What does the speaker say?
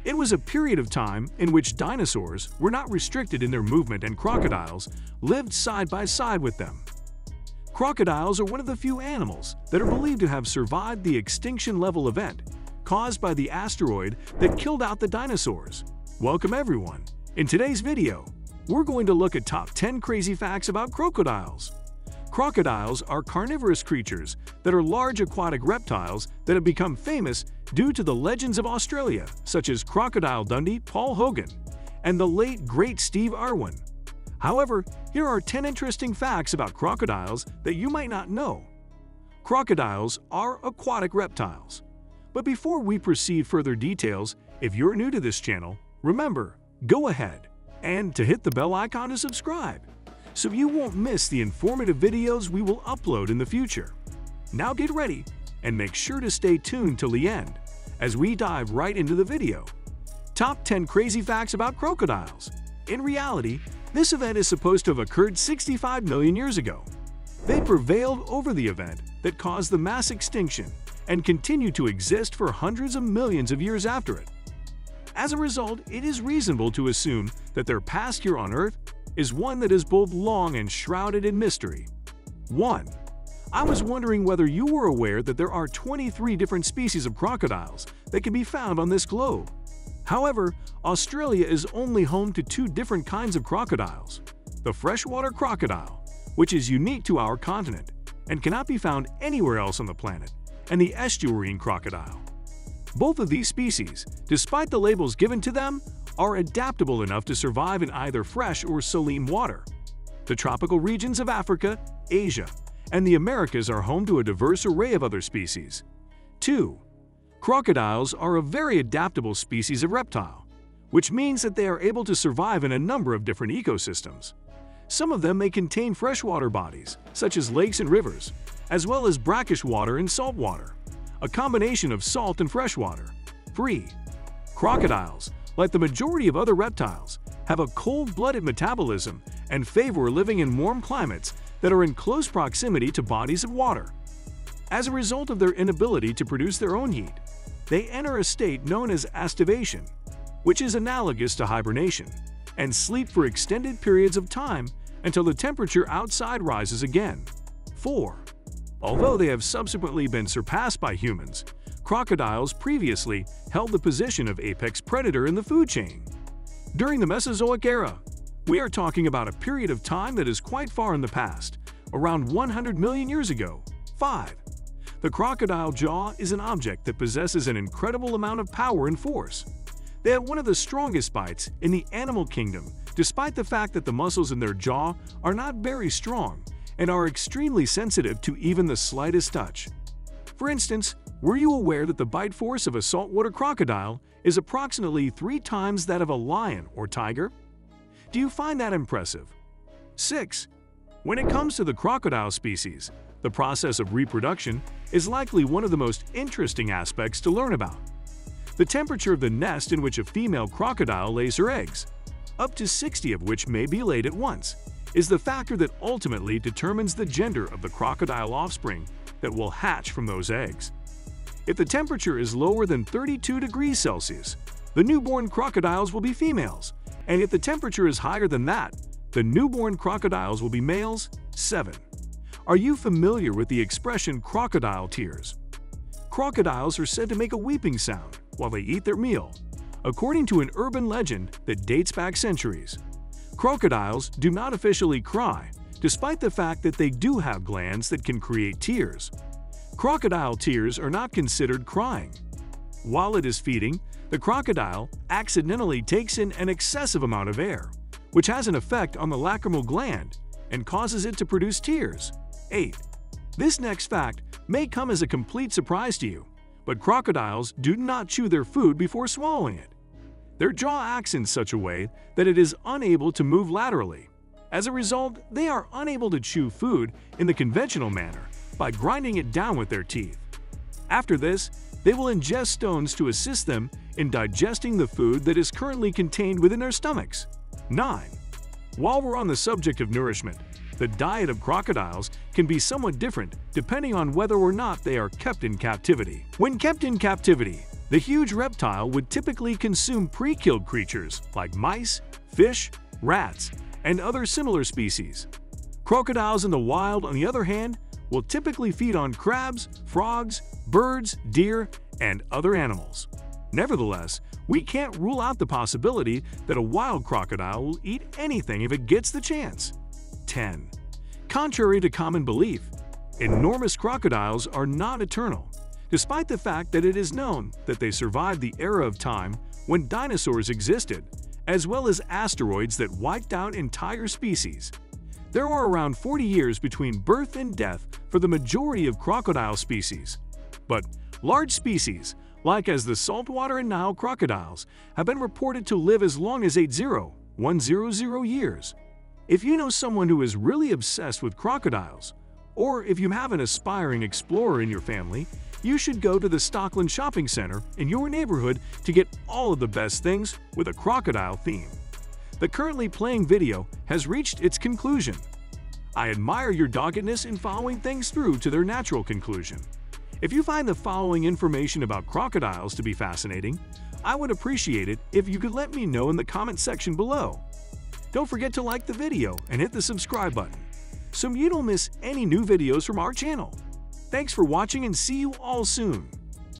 It was a period of time in which dinosaurs were not restricted in their movement and crocodiles lived side by side with them. Crocodiles are one of the few animals that are believed to have survived the extinction-level event caused by the asteroid that killed out the dinosaurs. Welcome everyone! In today's video, we're going to look at top 10 crazy facts about crocodiles. Crocodiles are carnivorous creatures that are large aquatic reptiles that have become famous due to the legends of Australia, such as Crocodile Dundee, Paul Hogan, and the late great Steve Irwin. However, here are 10 interesting facts about crocodiles that you might not know. Crocodiles are aquatic reptiles. But before we proceed further details, if you're new to this channel, remember, go ahead and to hit the bell icon to subscribe, so you won't miss the informative videos we will upload in the future. Now get ready and make sure to stay tuned till the end as we dive right into the video. Top 10 crazy facts about crocodiles. In reality, this event is supposed to have occurred 65 million years ago. They prevailed over the event that caused the mass extinction and continue to exist for hundreds of millions of years after it. As a result, it is reasonable to assume that their past here on Earth is one that is both long and shrouded in mystery. 1. I was wondering whether you were aware that there are 23 different species of crocodiles that can be found on this globe. However, Australia is only home to 2 different kinds of crocodiles: the freshwater crocodile, which is unique to our continent and cannot be found anywhere else on the planet, and the estuarine crocodile. Both of these species, despite the labels given to them, are adaptable enough to survive in either fresh or saline water. The tropical regions of Africa, Asia, and the Americas are home to a diverse array of other species. 2. Crocodiles are a very adaptable species of reptile, which means that they are able to survive in a number of different ecosystems. Some of them may contain freshwater bodies, such as lakes and rivers, as well as brackish water and salt water, a combination of salt and freshwater. 3. Crocodiles, like the majority of other reptiles, have a cold-blooded metabolism and favor living in warm climates that are in close proximity to bodies of water. As a result of their inability to produce their own heat, they enter a state known as aestivation, which is analogous to hibernation, and sleep for extended periods of time until the temperature outside rises again. 4. Although they have subsequently been surpassed by humans, crocodiles previously held the position of apex predator in the food chain. During the Mesozoic era, we are talking about a period of time that is quite far in the past, around 100 million years ago. 5. The crocodile jaw is an object that possesses an incredible amount of power and force. They have one of the strongest bites in the animal kingdom, despite the fact that the muscles in their jaw are not very strong and are extremely sensitive to even the slightest touch. For instance, were you aware that the bite force of a saltwater crocodile is approximately 3 times that of a lion or tiger? Do you find that impressive? 6. When it comes to the crocodile species, the process of reproduction is likely one of the most interesting aspects to learn about. The temperature of the nest in which a female crocodile lays her eggs, up to 60 of which may be laid at once, is the factor that ultimately determines the gender of the crocodile offspring that will hatch from those eggs. If the temperature is lower than 32 degrees Celsius, the newborn crocodiles will be females, and if the temperature is higher than that, the newborn crocodiles will be males. 7. Are you familiar with the expression crocodile tears? Crocodiles are said to make a weeping sound while they eat their meal, according to an urban legend that dates back centuries. Crocodiles do not officially cry, despite the fact that they do have glands that can create tears. Crocodile tears are not considered crying. While it is feeding, the crocodile accidentally takes in an excessive amount of air, which has an effect on the lacrimal gland and causes it to produce tears. 8. This next fact may come as a complete surprise to you, but crocodiles do not chew their food before swallowing it. Their jaw acts in such a way that it is unable to move laterally. As a result, they are unable to chew food in the conventional manner by grinding it down with their teeth. After this, they will ingest stones to assist them in digesting the food that is currently contained within their stomachs. 9. While we're on the subject of nourishment, the diet of crocodiles can be somewhat different depending on whether or not they are kept in captivity. When kept in captivity, The huge reptile would typically consume pre-killed creatures like mice, fish, rats, and other similar species. Crocodiles in the wild, on the other hand, will typically feed on crabs, frogs, birds, deer, and other animals. Nevertheless, we can't rule out the possibility that a wild crocodile will eat anything if it gets the chance. 10. Contrary to common belief, enormous crocodiles are not eternal, despite the fact that it is known that they survived the era of time when dinosaurs existed, as well as asteroids that wiped out entire species. There are around 40 years between birth and death for the majority of crocodile species. But large species, like as the saltwater and Nile crocodiles, have been reported to live as long as 100 years. If you know someone who is really obsessed with crocodiles, or if you have an aspiring explorer in your family, you should go to the Stockland Shopping Center in your neighborhood to get all of the best things with a crocodile theme. The currently playing video has reached its conclusion. I admire your doggedness in following things through to their natural conclusion. If you find the following information about crocodiles to be fascinating, I would appreciate it if you could let me know in the comment section below. Don't forget to like the video and hit the subscribe button so you don't miss any new videos from our channel. Thanks for watching and see you all soon.